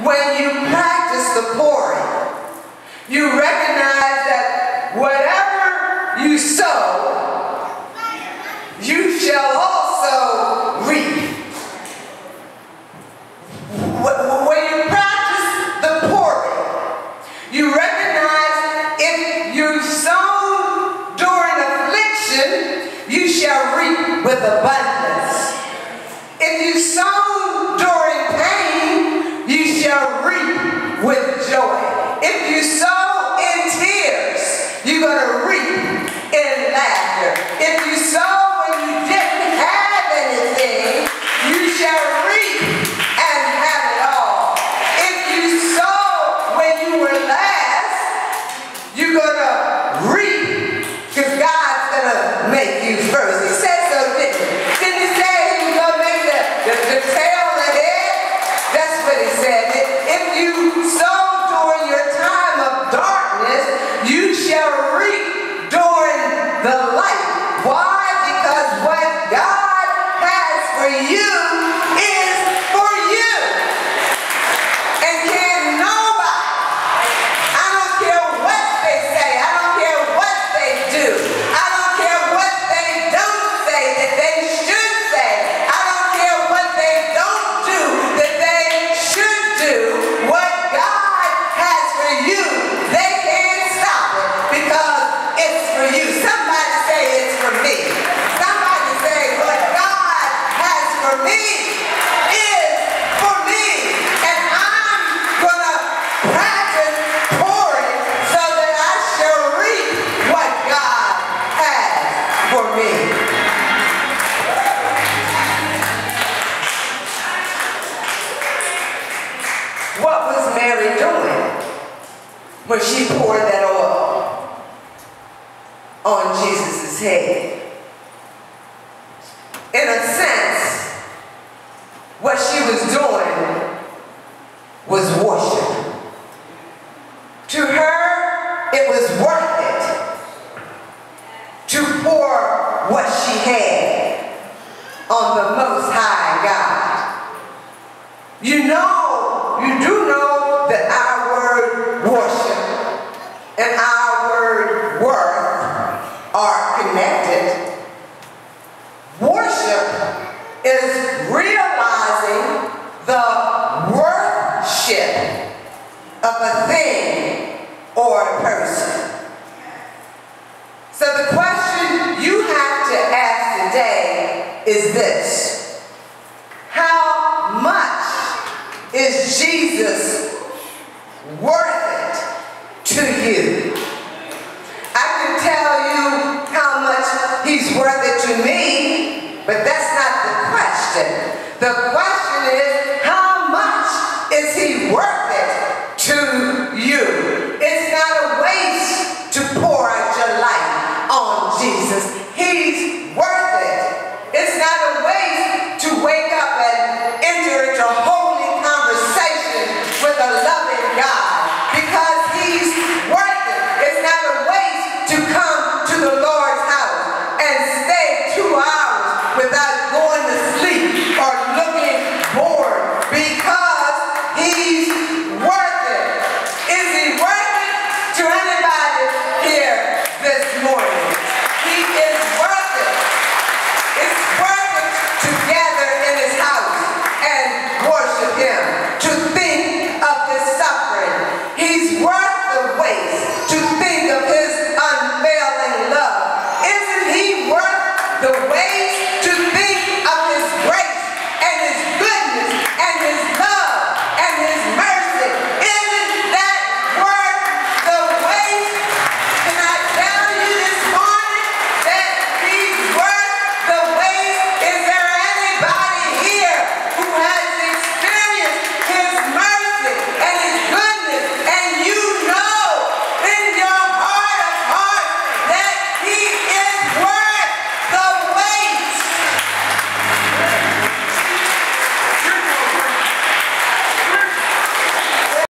when you practice the pouring, you recognize that whatever you sow, you shall also reap. When you practice the pouring, you recognize if you sown during affliction, you shall reap with abundance. If you sown during pain, you shall reap with joy. If you sow in tears, you're going to reap in laughter. If you sow when you didn't have anything, you shall reap and have it all. If you sow when you were last, you're going to reap because God's going to make you first. He said so, didn't he? Didn't he say he was going to make the tail the head? That's what he said. If you sow during your time of darkness, you shall reap during the light. Why? Because what God has for you is for you. And can nobody, I don't care what they say, I don't care what they do, I don't care what they don't say that they should say, I don't care what they don't do that they should do. What God has for you, they can't stop it because it's for you. Somebody say it's for me. Somebody say what God has for me is for me. And I'm going to practice pouring so that I shall reap what God has for me. What was Mary doing when she poured that oil on Jesus' head? In a sense, what she was doing was worship. To her, it was worth it to pour what she had on the Most High God. You do know that our word worship and our word worth are connected. Worship is realizing the worship of a thing or a person. So the question you have to ask today is this: how much is Jesus worth it to you? I can tell you how much he's worth it to me, but that's not the question. The